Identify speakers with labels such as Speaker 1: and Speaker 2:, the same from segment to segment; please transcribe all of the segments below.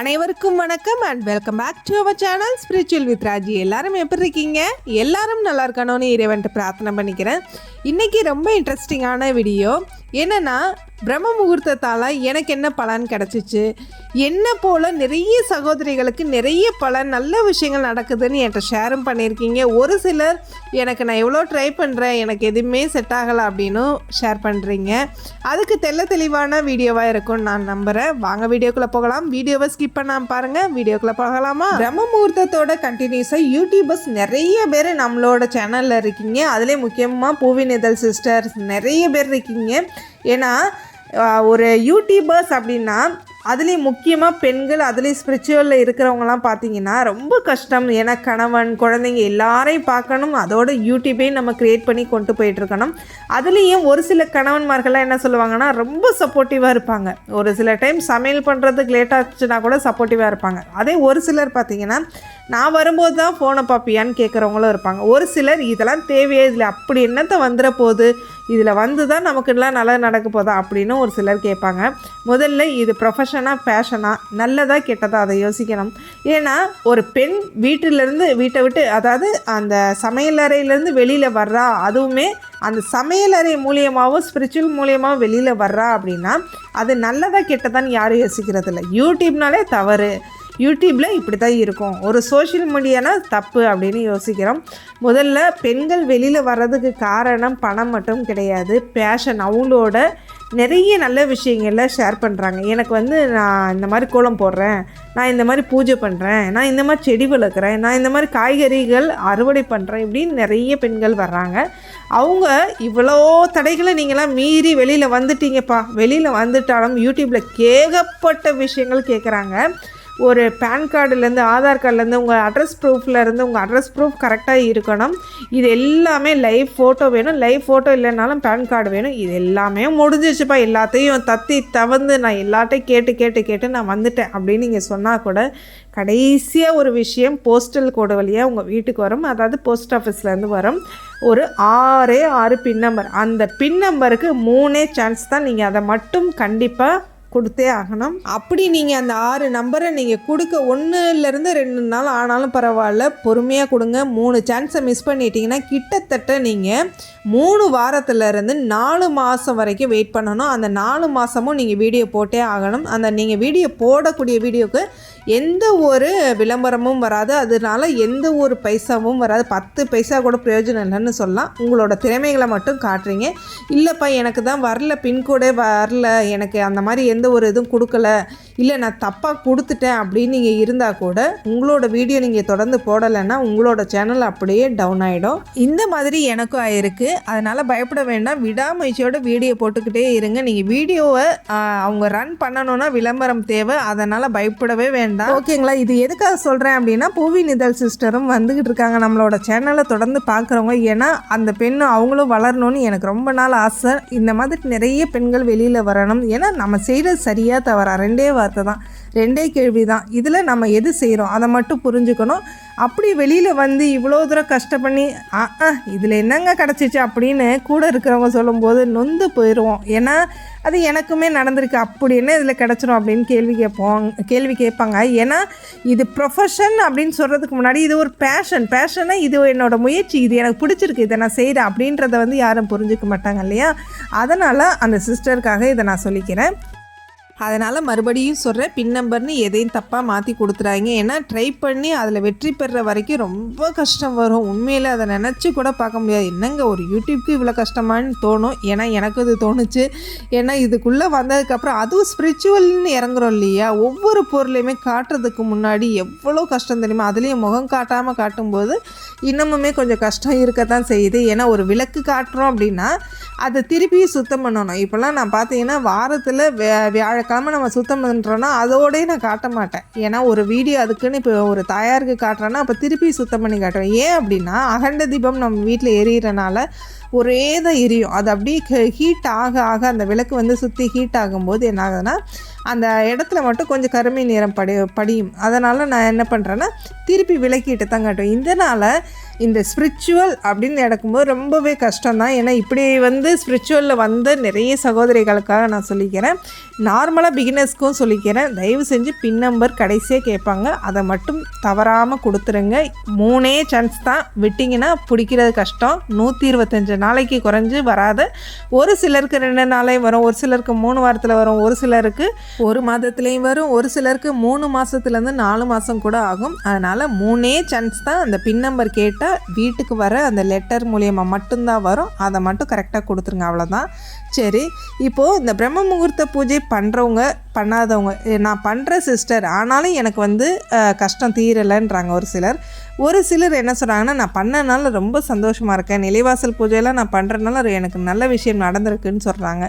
Speaker 1: அனைவருக்கும் வணக்கம் and welcome back to our channel spiritual with Raji. எல்லாரும் எப்படி இருக்கீங்க? எல்லாரும் நல்லா இருக்கணும்னு இறைவன்ட்டு பிரார்த்தனை பண்ணிக்கிறேன். இன்றைக்கி ரொம்ப இன்ட்ரெஸ்டிங்கான வீடியோ. என்னென்னா, பிரம்ம முகூர்த்தத்தால் எனக்கு என்ன பலன் கிடச்சிச்சு, என்ன போல் நிறைய சகோதரிகளுக்கு நிறைய பலன் நல்ல விஷயங்கள் நடக்குதுன்னு என்கிட்ட ஷேரும் பண்ணியிருக்கீங்க. ஒரு சிலர் எனக்கு நான் எவ்வளோ ட்ரை பண்ணுறேன், எனக்கு எதுவுமே செட் ஆகலை அப்படின்னு ஷேர் பண்ணுறீங்க. அதுக்கு தெளிவான வீடியோவாக இருக்கும்னு நான் நம்புகிறேன். வாங்க வீடியோக்குள்ளே போகலாம். வீடியோவை ஸ்கிப் பண்ணாமல் பாருங்கள். வீடியோக்குள்ளே போகலாமா? பிரம்ம முகூர்த்தத்தோட கண்டினியூஸாக யூடியூபர்ஸ் நிறைய பேர் நம்மளோட சேனலில் இருக்கீங்க. அதிலே முக்கியமாக பூவிநிதல் சிஸ்டர்ஸ் நிறைய பேர் இருக்கீங்க. ஏன்னா ஒரு யூடியூபர்ஸ் அப்படின்னா அதுலேயும் முக்கியமாக பெண்கள், அதுலேயும் ஸ்பிரிச்சுவலில் இருக்கிறவங்களாம் பார்த்தீங்கன்னா ரொம்ப கஷ்டம். ஏன்னா கணவன், குழந்தைங்க எல்லாரையும் பார்க்கணும், அதோட யூடியூப்பையும் நம்ம க்ரியேட் பண்ணி கொண்டு போயிட்டுருக்கணும். அதுலேயும் ஒரு சில கணவன்மார்கள்லாம் என்ன சொல்லுவாங்கன்னா ரொம்ப சப்போர்ட்டிவாக இருப்பாங்க. ஒரு சில டைம் சமையல் பண்ணுறதுக்கு லேட் ஆச்சுன்னா கூட சப்போர்ட்டிவாக இருப்பாங்க. அதே ஒரு சிலர் பார்த்திங்கன்னா நான் வரும்போது தான் ஃபோனை பார்ப்பியான்னு கேட்குறவங்களும் இருப்பாங்க. ஒரு சிலர் இதெல்லாம் தேவையே, இதில் அப்படி என்னத்தை வந்துட போகுது, இதில் வந்து தான் நமக்குலாம் நல்லா நடக்க போதா அப்படின்னு ஒரு சிலர் கேட்பாங்க. முதல்ல இது ப்ரொஃபஷனாக பேஷனாக நல்லதா கெட்டதா அதை யோசிக்கணும். ஏன்னா ஒரு பெண் வீட்டை விட்டு, அதாவது அந்த சமையலறையிலேருந்து வெளியில் வர்றா, அதுவுமே அந்த சமையலறை மூலியமாகவும் ஸ்பிரிச்சுவல் மூலியமாகவும் வெளியில் வர்றா அப்படின்னா அது நல்லதா கெட்டதான்னு யாரும் யோசிக்கிறது இல்லை. யூடியூப்னாலே தவறு, யூடியூப்பில் இப்படி தான் இருக்கும், ஒரு சோஷியல் மீடியானா தப்பு அப்படின்னு யோசிக்கிறோம். முதல்ல பெண்கள் வெளியில் வர்றதுக்கு காரணம் பணம் மட்டும் கிடையாது, பேஷன். அவங்களோட நிறைய நல்ல விஷயங்களில் ஷேர் பண்ணுறாங்க. எனக்கு நான் இந்த மாதிரி கோலம் போடுறேன், நான் இந்த மாதிரி பூஜை பண்ணுறேன், நான் இந்த மாதிரி செடி வளர்க்குறேன், நான் இந்த மாதிரி காய்கறிகள் அறுவடை பண்ணுறேன், இப்படின்னு நிறைய பெண்கள் வர்றாங்க. அவங்க இவ்வளோ தடைகளை நீங்களாம் மீறி வெளியில் வந்துட்டீங்கப்பா. வெளியில் வந்துட்டாலும் யூடியூப்பில் ஏகப்பட்ட விஷயங்கள் கேட்குறாங்க. ஒரு பேன் கார்டுலேருந்து, ஆதார் கார்டுலேருந்து, உங்கள் அட்ரஸ் ப்ரூஃப்லேருந்து, உங்கள் அட்ரஸ் ப்ரூஃப் கரெக்டாக இருக்கணும். இது எல்லாமே லைவ் ஃபோட்டோ வேணும், லைவ் ஃபோட்டோ இல்லைனாலும் பேன் கார்டு வேணும். இது எல்லாமே முடிஞ்சிச்சுப்பா. எல்லாத்தையும் தவந்து நான் எல்லாத்தையும் கேட்டு நான் வந்துட்டேன் அப்படின்னு நீங்கள் சொன்னால் கூட கடைசியாக ஒரு விஷயம் போஸ்டல் கோடு வழியாக உங்கள் வீட்டுக்கு வரும். அதாவது போஸ்ட் ஆஃபீஸ்லேருந்து வரும். ஒரு 6 பின் நம்பர். அந்த பின் நம்பருக்கு 3 சான்ஸ் தான். நீங்கள் அதை மட்டும் கண்டிப்பாக கொடுத்தே ஆகணும். அப்படி நீங்கள் அந்த 6 நம்பரை நீங்கள் கொடுக்க 1லேருந்து 2 நாள் ஆனாலும் பரவாயில்ல, பொறுமையாக கொடுங்க. 3 சான்ஸை மிஸ் பண்ணிட்டீங்கன்னா கிட்டத்தட்ட நீங்கள் 3 வாரத்துலேருந்து 4 மாதம் வரைக்கும் வெயிட் பண்ணணும். அந்த 4 மாதமும் நீங்கள் வீடியோ போட்டே ஆகணும். அந்த நீங்கள் வீடியோ போடக்கூடிய வீடியோவுக்கு எந்த ஒரு விளம்பரமும் வராது, அதனால எந்த ஒரு பைசாவும் வராது. 10 பைசா கூட பிரயோஜனம் இல்லைன்னு சொல்லலாம். உங்களோட திறமைகளை மட்டும் காட்டுறீங்க. இல்லைப்பா எனக்கு தான் வரல, பின்கோடே வரல, எனக்கு அந்த மாதிரி எந்த ஒரு இதுவும் கொடுக்கல, இல்லை நான் தப்பாக கொடுத்துட்டேன் அப்படின்னு நீங்கள் இருந்தால் கூட உங்களோட வீடியோ நீங்கள் தொடர்ந்து போடலைன்னா உங்களோட சேனல் அப்படியே டவுன் ஆகிடும். இந்த மாதிரி எனக்கும் ஆயிருக்கு. அதனால் பயப்பட வேண்டாம், விடாமுயற்சியோட வீடியோ போட்டுக்கிட்டே இருங்க. நீங்கள் வீடியோவை அவங்க ரன் பண்ணணுன்னா விளம்பரம் தேவை, அதனால் பயப்படவே வேண்டாம். ஓகேங்களா? இது எதுக்காக சொல்கிறேன் அப்படின்னா, பூவிநிதல் சிஸ்டரும் வந்துக்கிட்டு இருக்காங்க நம்மளோட சேனலை தொடர்ந்து பார்க்குறவங்க. ஏன்னா அந்த பெண் அவங்களும் வளரணும்னு எனக்கு ரொம்ப நாள் ஆசை. இந்த மாதிரி நிறைய பெண்கள் வெளியில் வரணும். ஏன்னா நம்ம செய்கிறது சரியாக தவறா 2 வார்த்தை தான், 2 கேள்வி தான். இதில் நம்ம எது செய்கிறோம் அதை மட்டும் புரிஞ்சுக்கணும். அப்படி வெளியில் வந்து இவ்வளோ தூரம் கஷ்டப்பண்ணி இதில் என்னங்க கிடச்சிச்சு அப்படின்னு கூட இருக்கிறவங்க சொல்லும்போது நொந்து போயிடுவோம். ஏன்னா அது எனக்குமே நடந்திருக்கு. அப்படி என்ன இதில் கிடச்சிரும் அப்படின்னு கேள்வி கேட்பாங்க. ஏன்னா இது ப்ரொஃபஷன் அப்படின்னு சொல்கிறதுக்கு முன்னாடி இது ஒரு பேஷனாக இது என்னோடய முயற்சி, இது எனக்கு பிடிச்சிருக்கு, இதை நான் செய்கிறேன் அப்படின்றத யாரும் புரிஞ்சுக்க மாட்டாங்க இல்லையா? அதனால் அந்த சிஸ்டருக்காக இதை நான் சொல்லிக்கிறேன். அதனால் மறுபடியும் சொல்கிறேன், பின் நம்பர்னு எதையும் தப்பாக மாற்றி கொடுத்துறாங்க. ஏன்னா ட்ரை பண்ணி அதில் வெற்றி பெறுற வரைக்கும் ரொம்ப கஷ்டம் வரும். உண்மையில் அதை நினச்சி கூட பார்க்க முடியாது. என்னங்க ஒரு யூடியூப்க்கு இவ்வளோ கஷ்டமானு தோணும். ஏன்னா எனக்கு இது தோணுச்சு. ஏன்னா இதுக்குள்ளே வந்ததுக்கப்புறம் அதுவும் ஸ்பிரிச்சுவல்னு இறங்குறோம் இல்லையா, ஒவ்வொரு பொருளையுமே காட்டுறதுக்கு முன்னாடி எவ்வளோ கஷ்டம் தெரியுமா? அதுலேயும் முகம் காட்டாமல் காட்டும்போது இன்னமுமே கொஞ்சம் கஷ்டம் இருக்கத்தான் செய்யுது. ஏன்னா ஒரு விளக்கு காட்டுறோம் அப்படின்னா அதை திருப்பி சுத்தம் பண்ணணும். இப்போல்லாம் நான் பார்த்தீங்கன்னா வாரத்தில் வியாழக்கிழமை நம்ம சுத்தம் பண்ணுறோன்னா அதோடய நான் காட்ட மாட்டேன். ஏன்னா ஒரு வீடியோ அதுக்குன்னு இப்போ ஒரு தாயாருக்கு காட்டுறேன்னா அப்போ திருப்பி சுத்தம் பண்ணி காட்டுவேன். ஏன் அப்படின்னா அகண்ட தீபம் நம்ம வீட்டில் எரியறனால ஒரே தான் எரியும். அது அப்படியே ஹீட் ஆக ஆக அந்த விளக்கு வந்து சுற்றி ஹீட் ஆகும்போது என்ன ஆகுதுன்னா அந்த இடத்துல மட்டும் கொஞ்சம் கருமை நிறம் படியும். அதனால் நான் என்ன பண்ணுறேன்னா திருப்பி விளக்கிட்டு தான் காட்டுவேன். இதனால் இந்த ஸ்பிரிச்சுவல் அப்படின்னு நடக்கும்போது ரொம்பவே கஷ்டம் தான். ஏன்னா இப்படி வந்து ஸ்பிரிச்சுவலில் வந்து நிறைய சகோதரிகளுக்காக நான் சொல்லிக்கிறேன், நார்மலாக பிகினர்ஸ்க்கும் சொல்லிக்கிறேன். தயவு செஞ்சு பின் நம்பர் கடைசியாக கேட்பாங்க, அதை மட்டும் தவறாமல் கொடுத்துருங்க. 3 சான்ஸ் தான், விட்டிங்கன்னா பிடிக்கிறது கஷ்டம். 125 நாளைக்கு குறைஞ்சி வராது. ஒரு சிலருக்கு 2 நாளையும் வரும், ஒரு சிலருக்கு 3 வாரத்தில் வரும், ஒரு சிலருக்கு 1 மாதத்துலேயும் வரும், ஒரு சிலருக்கு 3 மாதத்துலேருந்து 4 மாதம் கூட ஆகும். அதனால் 3 சான்ஸ் தான். அந்த பின் நம்பர் கேட்டால் வீட்டுக்கு வர அந்த லெட்டர் மூலியமாக மட்டும்தான் வரும். அதை மட்டும் கரெக்டாக கொடுத்துருங்க, அவ்வளோதான். சரி, இப்போது இந்த பிரம்ம முகூர்த்த பூஜை பண்ணுறவங்க பண்ணாதவங்க, நான் பண்ணுற சிஸ்டர் ஆனாலும் எனக்கு வந்து கஷ்டம் தீரலைன்றாங்க ஒரு சிலர் என்ன சொல்கிறாங்கன்னா, நான் பண்ணனால ரொம்ப சந்தோஷமாக இருக்கேன், நிலைவாசல் பூஜையெல்லாம் நான் பண்ணுறதுனால எனக்கு நல்ல விஷயம் நடந்திருக்குன்னு சொல்கிறாங்க.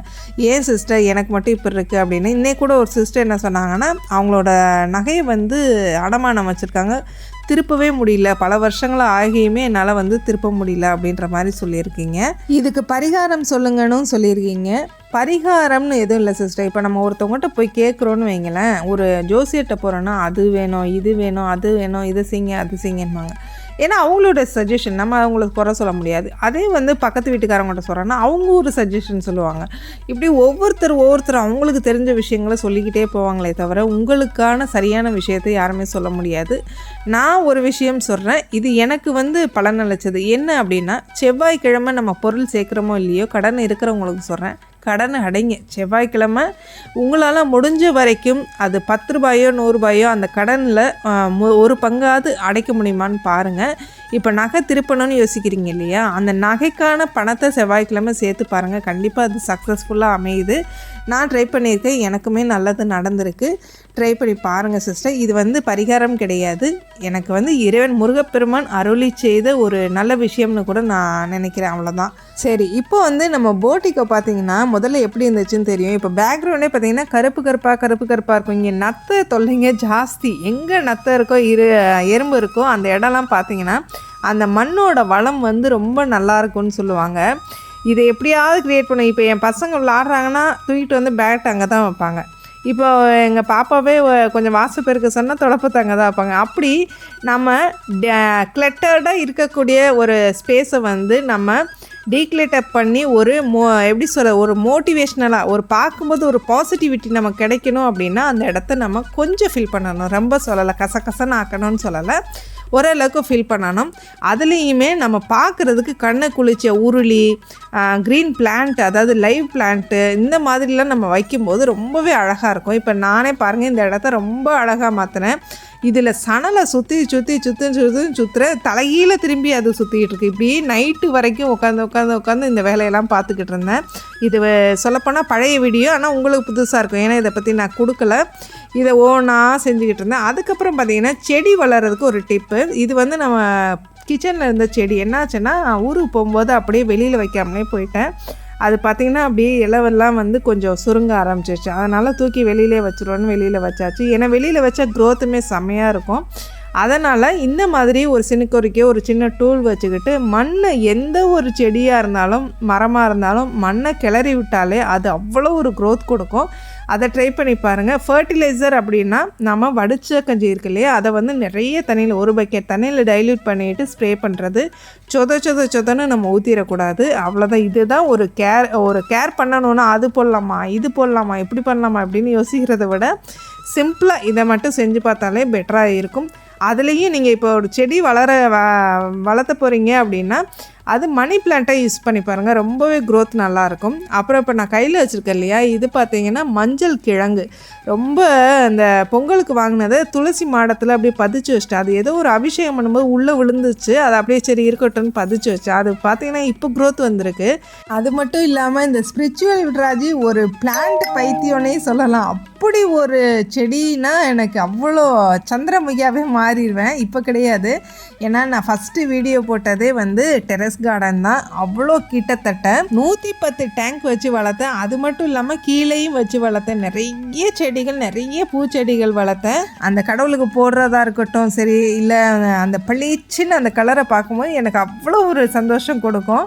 Speaker 1: ஏன் சிஸ்டர் எனக்கு மட்டும் இப்படி இருக்குது அப்படின்னு. இன்னைக்கு கூட ஒரு சிஸ்டர் என்ன சொன்னாங்கன்னா, அவங்களோட நகையை வந்து அடமானம் வச்சுருக்காங்க, திருப்பவே முடியல, பல வருஷங்களாக ஆகியுமே என்னால் வந்து திருப்ப முடியல அப்படின்ற மாதிரி சொல்லியிருக்கீங்க. இதுக்கு பரிகாரம் சொல்லுங்கன்னு சொல்லியிருக்கீங்க. பரிகாரம்னு எதுவும் இல்லை சிஸ்டர். இப்போ நம்ம ஒருத்தவங்ககிட்ட போய் கேட்குறோன்னு வைங்களேன், ஒரு ஜோசியர்கிட்ட போகிறோன்னா அது வேணும், இது வேணும், அது வேணும், இது செய்யுங்க, அது செய்யுங்கன்பாங்க. ஏன்னா அவங்களோட சஜஷன், நம்ம அவங்களுக்கு குறை சொல்ல முடியாது. அதே வந்து பக்கத்து வீட்டுக்காரங்கள்ட்ட சொல்கிறோன்னா அவங்க ஒரு சஜஷன் சொல்லுவாங்க. இப்படி ஒவ்வொருத்தர் அவங்களுக்கு தெரிஞ்ச விஷயங்களை சொல்லிக்கிட்டே போவாங்களே தவிர உங்களுக்கான சரியான விஷயத்தை யாருமே சொல்ல முடியாது. நான் ஒரு விஷயம் சொல்கிறேன், இது எனக்கு வந்து பலன் அளிச்சது. என்ன அப்படின்னா, செவ்வாய்க்கிழமை நம்ம பொருள் சேர்க்குறோமோ இல்லையோ, கடன் இருக்கிறவங்களுக்கு சொல்கிறேன், கடனை அடைங்க. செவ்வாய்க்கிழமை உங்களால் முடிஞ்ச வரைக்கும் அது 10 ரூபாயோ 100 ரூபாயோ அந்த கடனில் ஒரு பங்காவது அடைக்க முடியுமான்னு பாருங்கள். இப்போ நகை திருப்பணும்னு யோசிக்கிறீங்க இல்லையா, அந்த நகைக்கான பணத்தை செவ்வாய்க்கிழமை சேர்த்து பாருங்கள், கண்டிப்பாக அது சக்ஸஸ்ஃபுல்லாக அமையுது. நான் ட்ரை பண்ணியிருக்கேன், எனக்குமே நல்லது நடந்திருக்கு. ட்ரை பண்ணி பாருங்கள் சிஸ்டர். இது வந்து பரிகாரம் கிடையாது, எனக்கு வந்து இறைவன் முருகப்பெருமான் அருளி செய்த ஒரு நல்ல விஷயம்னு கூட நான் நினைக்கிறேன், அவ்வளோதான். சரி, இப்போ வந்து நம்ம போட்டிக்கோ பார்த்தீங்கன்னா முதல்ல எப்படி இருந்துச்சுன்னு தெரியும். இப்போ பேக்ரவுண்டே பார்த்தீங்கன்னா கருப்பு கருப்பாக இருக்கும். இங்கே நத்தை தொல்லைங்க ஜாஸ்தி. எங்கே நத்தை இருக்கோ எறும்பு இருக்கோ அந்த இடம்லாம் பார்த்தீங்கன்னா அந்த மண்ணோட வளம் வந்து ரொம்ப நல்லாயிருக்கும்னு சொல்லுவாங்க. இதை எப்படியாவது க்ரியேட் பண்ண. இப்போ என் பசங்க விளாட்றாங்கன்னா தூக்கிட்டு வந்து பேட் அங்கே தான் வைப்பாங்க. இப்போ எங்கள் பாப்பாவே கொஞ்சம் வாசப்பெருக்க சொன்னால் தொடப்பத்தை அங்கே தான் வைப்பாங்க. அப்படி நம்ம கிளட்டர்டாக இருக்கக்கூடிய ஒரு ஸ்பேஸை வந்து நம்ம டீக்ளேட்டப் பண்ணி எப்படி சொல்ல, ஒரு மோட்டிவேஷ்னலாக ஒரு பார்க்கும்போது ஒரு பாசிட்டிவிட்டி நமக்கு கிடைக்கணும் அப்படின்னா அந்த இடத்த நம்ம கொஞ்சம் ஃபில் பண்ணணும். ரொம்ப சொல்லலை, கசகசன்னு ஆக்கணும்னு சொல்லலை, ஓரளவுக்கு ஃபில் பண்ணணும். அதுலேயுமே நம்ம பார்க்குறதுக்கு கண்ணை குளிச்ச உருளி, க்ரீன் பிளான்ட், அதாவது லைவ் பிளான்ட்டு, இந்த மாதிரிலாம் நம்ம வைக்கும்போது ரொம்பவே அழகாக இருக்கும். இப்போ நானே பாருங்கள், இந்த இடத்த ரொம்ப அழகாக மாற்றினேன். இதில் சணலை சுற்றுறேன், தலைகீழ திரும்பி அது சுற்றிக்கிட்டு இருக்குது. இப்படி நைட்டு வரைக்கும் உட்காந்து இந்த வேலையெல்லாம் பார்த்துக்கிட்டு இருந்தேன். இது சொல்லப்போனால் பழைய வீடியோ, ஆனால் உங்களுக்கு புதுசாக இருக்கும், ஏன்னா இதை பற்றி நான் கொடுக்கல. இதை ஓனாக செஞ்சுக்கிட்டு இருந்தேன். அதுக்கப்புறம் பார்த்திங்கன்னா செடி வளர்கிறதுக்கு ஒரு டிப்பு. இது வந்து நம்ம கிச்சனில் இருந்த செடி என்னாச்சுன்னா, ஊருக்கு போகும்போது அப்படியே வெளியில் வைக்காமலே போயிட்டேன். அது பார்த்திங்கன்னா அப்படியே இலவெல்லாம் வந்து கொஞ்சம் சுருங்க ஆரம்பிச்சிருச்சு. அதனால் தூக்கி வெளியிலே வச்சுருவோன்னு வெளியில் வச்சாச்சு. ஏன்னா வெளியில் வச்சா க்ரோத்துமே செம்மையாக இருக்கும். அதனால் இந்த மாதிரி ஒரு சினுக்கொறிக்கோ ஒரு சின்ன டூல் வச்சுக்கிட்டு மண்ணை, எந்த ஒரு செடியாக இருந்தாலும் மரமாக இருந்தாலும் மண்ணை கிளறி விட்டாலே அது அவ்வளோ ஒரு க்ரோத் கொடுக்கும். அதை ட்ரை பண்ணி பாருங்கள். ஃபர்டிலைசர் அப்படின்னா நம்ம வடிச்ச கஞ்சி இருக்கு இல்லையா, அதை வந்து நிறைய தண்ணியில், 1 பக்கெட் தண்ணியில் டைல்யூட் பண்ணிவிட்டு ஸ்ப்ரே பண்ணுறது. சொதன்னு நம்ம ஊற்றிடக்கூடாது, அவ்வளோதான். இதுதான் ஒரு கேர் பண்ணணுன்னா அது போடலாமா, இது போடலாமா, இப்படி பண்ணலாமா அப்படின்னு யோசிக்கிறத விட சிம்பிளாக இதை மட்டும் செஞ்சு பார்த்தாலே பெட்டராக இருக்கும். அதுலேயும் நீங்கள் இப்போ ஒரு செடி வளர்த்த போகிறீங்க அப்படின்னா அது மணி பிளான்ட்டாக யூஸ் பண்ணி பாருங்கள், ரொம்பவே க்ரோத் நல்லாயிருக்கும். அப்புறம் இப்போ நான் கையில் வச்சுருக்கேன் இல்லையா, இது பார்த்தீங்கன்னா மஞ்சள் கிழங்கு. ரொம்ப அந்த பொங்கலுக்கு வாங்கினதை துளசி மாடத்தில் அப்படியே பதிச்சு வச்சிட்டேன். அது ஏதோ ஒரு அபிஷேகம் பண்ணும்போது உள்ளே விழுந்துச்சு, அது அப்படியே சரி இருக்கட்டும்னு பதிச்சு வச்சேன். அது பார்த்தீங்கன்னா இப்போ க்ரோத் வந்திருக்கு. அது மட்டும் இல்லாமல் இந்த ஸ்பிரிச்சுவல் விட்ராஜி ஒரு பிளான்ட் பைத்தியம்னே சொல்லலாம். அப்படி ஒரு செடினா எனக்கு அவ்வளோ சந்திரமுகியாகவே மாறிடுவேன். இப்போ கிடையாது, ஏன்னா நான் ஃபஸ்ட்டு வீடியோ போட்டதே வந்து டெரஸ் கார்டன் தான். அவ்வளோ கிட்டத்தட்ட 110 டேங்க் வச்சு வளர்த்தேன். அது மட்டும் இல்லாமல் கீழேயும் வச்சு வளர்த்தேன். நிறைய செடிகள், நிறைய பூச்செடிகள் வளர்த்தேன். அந்த கடவுளுக்கு போடுறதா இருக்கட்டும் சரி, இல்லை அந்த பளிச்சுன்னு அந்த கலரை பார்க்கும்போது எனக்கு அவ்வளோ ஒரு சந்தோஷம் கொடுக்கும்.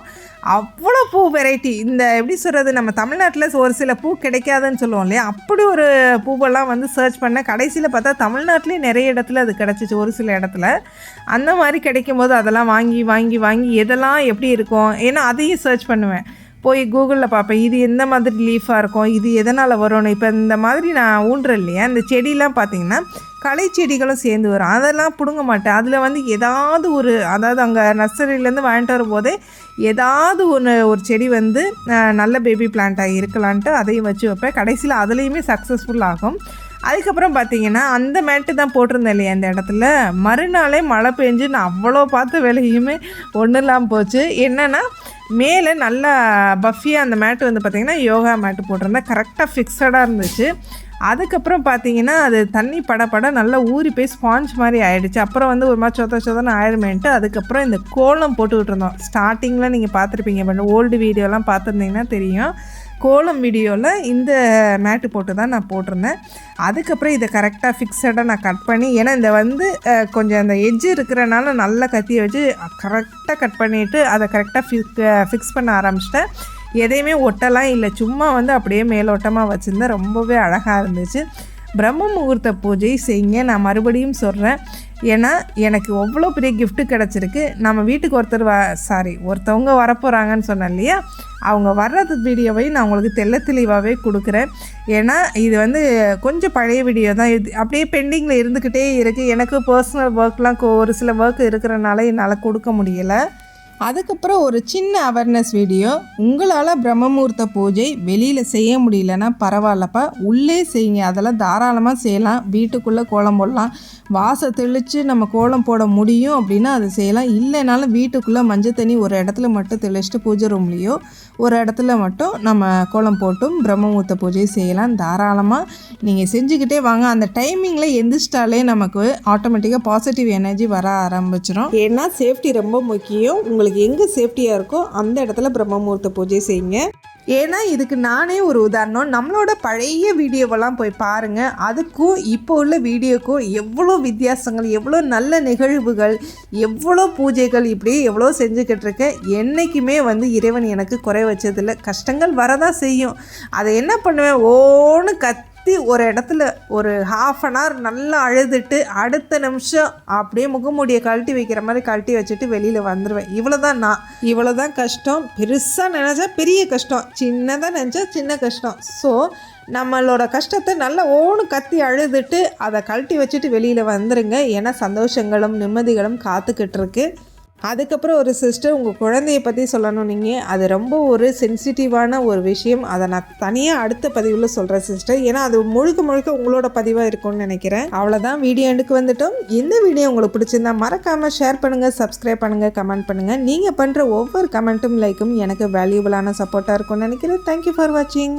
Speaker 1: அவ்வளோ பூ வெரைட்டி. இந்த எப்படி சொல்கிறது, நம்ம தமிழ்நாட்டில் ஒரு சில பூ கிடைக்காதுன்னு சொல்லுவோம் இல்லையா, அப்படி ஒரு பூவெல்லாம் வந்து சர்ச் பண்ண கடைசியில் பார்த்தா தமிழ்நாட்டிலே நிறைய இடத்துல அது கிடச்சிச்சு. ஒரு சில இடத்துல அந்த மாதிரி கிடைக்கும் போது அதெல்லாம் வாங்கி வாங்கி வாங்கி எதெல்லாம் எப்படி இருக்கும், ஏன்னா அதையும் சர்ச் பண்ணுவேன். போய் கூகுளில் பார்ப்பேன், இது எந்த மாதிரி லீஃபாக இருக்கும், இது எதனால் வரும்னு. இப்போ இந்த மாதிரி நான் ஊன்றேன் இல்லையா, இந்த செடியெலாம் பார்த்திங்கன்னா களை செடிகளும் சேர்ந்து வரும். அதெல்லாம் பிடுங்க மாட்டேன். அதில் வந்து ஏதாவது ஒரு, அதாவது அங்கே நர்சரியிலேருந்து வாங்கிட்டு வரும்போதே ஏதாவது ஒரு செடி வந்து நல்ல பேபி பிளான்ட்டாக இருக்கலான்ட்டு அதையும் வச்சு வைப்பேன். கடைசியில் அதுலேயுமே சக்ஸஸ்ஃபுல் ஆகும். அதுக்கப்புறம் பார்த்திங்கன்னா அந்த மேட்டு தான் போட்டிருந்தேன் இல்லையா இந்த இடத்துல, மறுநாளே மழை பெஞ்சு நான் அவ்வளோ பார்த்த வேலையுமே ஒன்றும் இல்லாமல் போச்சு. என்னென்னா மேலே நல்லா பஃபியாக அந்த மேட்டு வந்து பார்த்திங்கன்னா யோகா மேட்டு போட்டிருந்தேன், கரெக்டாக ஃபிக்ஸடாக இருந்துச்சு. அதுக்கப்புறம் பார்த்திங்கன்னா அது தண்ணி பட நல்லா ஊறி போய் ஸ்பாஞ்ச் மாதிரி ஆகிடுச்சு. அப்புறம் வந்து ஒரு மாதிரி சொதன்னு ஆயிடுமேன்ட்டு அதுக்கப்புறம் இந்த கோலம் போட்டுக்கிட்டு இருந்தோம். ஸ்டார்டிங்கில் நீங்கள் பார்த்துருப்பீங்க, பட் ஓல்டு வீடியோலாம் பார்த்துருந்தீங்கன்னா தெரியும். கோலம் வீடியோவில் இந்த மேட்டு போட்டு தான் நான் போட்டிருந்தேன். அதுக்கப்புறம் இதை கரெக்டாக ஃபிக்ஸடாக நான் கட் பண்ணி, ஏன்னா இந்த வந்து கொஞ்சம் அந்த எட்ஜு இருக்கிறனால நல்லா கத்தியை வச்சு கரெக்டாக கட் பண்ணிவிட்டு அதை கரெக்டாக ஃபிக்ஸ் பண்ண ஆரம்பிச்சிட்டேன். எதையுமே ஒட்டலாம் இல்லை, சும்மா வந்து அப்படியே மேலோட்டமாக வச்சுருந்தேன். ரொம்பவே அழகாக இருந்துச்சு. பிரம்ம முகூர்த்த பூஜை செய்யுங்க. நான் மறுபடியும் சொல்கிறேன், ஏன்னா எனக்கு அவ்வளோ பெரிய கிஃப்ட்டு கிடச்சிருக்கு. நம்ம வீட்டுக்கு ஒருத்தவங்க வரப்போகிறாங்கன்னு சொன்னேன் இல்லையா, அவங்க வர்றது வீடியோவையும் நான் உங்களுக்கு தெளிவாகவே கொடுக்குறேன். ஏன்னா இது வந்து கொஞ்சம் பழைய வீடியோ தான், இது அப்படியே பெண்டிங்கில் இருந்துக்கிட்டே இருக்குது. எனக்கு பர்சனல் ஒர்க்லாம் ஒரு சில ஒர்க் இருக்கிறனால என்னால் கொடுக்க முடியலை. அதுக்கப்புறம் ஒரு சின்ன அவேர்னஸ் வீடியோ. உங்களால் பிரம்மமுகூர்த்த பூஜை வெளியில் செய்ய முடியலன்னா பரவாயில்லப்பா, உள்ளே செய்யுங்க. அதெல்லாம் தாராளமாக செய்யலாம். வீட்டுக்குள்ளே கோலம் போடலாம், வாசை தெளித்து நம்ம கோலம் போட முடியும் அப்படின்னா அது செய்யலாம். இல்லைனாலும் வீட்டுக்குள்ளே மஞ்சள் தண்ணி ஒரு இடத்துல மட்டும் தெளிச்சுட்டு பூஜை ரூம்லேயோ ஒரு இடத்துல மட்டும் நம்ம கோலம் போட்டும் பிரம்மமுகூர்த்த பூஜை செய்யலாம். தாராளமாக நீங்கள் செஞ்சுக்கிட்டே வாங்க. அந்த டைமிங்கில் எந்திரிச்சிட்டாலே நமக்கு ஆட்டோமேட்டிக்காக பாசிட்டிவ் எனர்ஜி வர ஆரம்பிச்சிடும். ஏன்னா சேஃப்டி ரொம்ப முக்கியம். உங்களுக்கு எங்கே சேஃப்டியாக இருக்கோ அந்த இடத்துல பிரம்மமுகூர்த்த பூஜை செய்யுங்க. ஏன்னா இதுக்கு நானே ஒரு உதாரணம். நம்மளோட பழைய வீடியோவெல்லாம் போய் பாருங்கள். அதுக்கும் இப்போ உள்ள வீடியோக்கும் எவ்வளோ வித்தியாசங்கள், எவ்வளோ நல்ல நிகழ்வுகள், எவ்வளோ பூஜைகள், இப்படி எவ்வளோ செஞ்சுக்கிட்டு இருக்கேன். என்றைக்குமே வந்து இறைவன் எனக்கு குறை வச்சதில்லை. கஷ்டங்கள் வரதான் செய்யும். அதை என்ன பண்ணுவேன், ஓன்னு ஒரு இடத்துல ஒரு 1/2 an hour நல்லா அழுதுட்டு அடுத்த நிமிஷம் அப்படியே முகமூடியை கழட்டி வைக்கிற மாதிரி கழட்டி வச்சுட்டு வெளியில் வந்துடுவேன். இவ்வளோதான் கஷ்டம். பெருசாக நினச்சா பெரிய கஷ்டம், சின்னதாக நினச்சா சின்ன கஷ்டம். ஸோ நம்மளோட கஷ்டத்தை நல்லா ஓன்னு கத்தி அழுதுட்டு அதை கழட்டி வச்சுட்டு வெளியில் வந்துடுங்க. ஏன்னா சந்தோஷங்களும் நிம்மதிகளும் காத்துக்கிட்டு இருக்கு. அதுக்கப்புறம் ஒரு சிஸ்டர், உங்கள் குழந்தைய பற்றி சொல்லணும். நீங்கள் அது ரொம்ப ஒரு சென்சிட்டிவான ஒரு விஷயம். அதை நான் தனியாக அடுத்த பதிவில் சொல்கிறேன் சிஸ்டர். ஏன்னா அது முழுக்க உங்களோட பதிவாக இருக்கும்னு நினைக்கிறேன். அவ்வளோதான், வீடியோ எண்டுக்கு வந்துட்டோம். இந்த வீடியோ உங்களுக்கு பிடிச்சிருந்தா மறக்காமல் ஷேர் பண்ணுங்கள், சப்ஸ்கிரைப் பண்ணுங்கள், கமெண்ட் பண்ணுங்கள். நீங்கள் பண்ணுற ஒவ்வொரு கமெண்ட்டும் லைக்கும் எனக்கு வேல்யூபிளான சப்போர்ட்டாக இருக்கும்னு நினைக்கிறேன். தேங்க்யூ ஃபார் வாட்சிங்.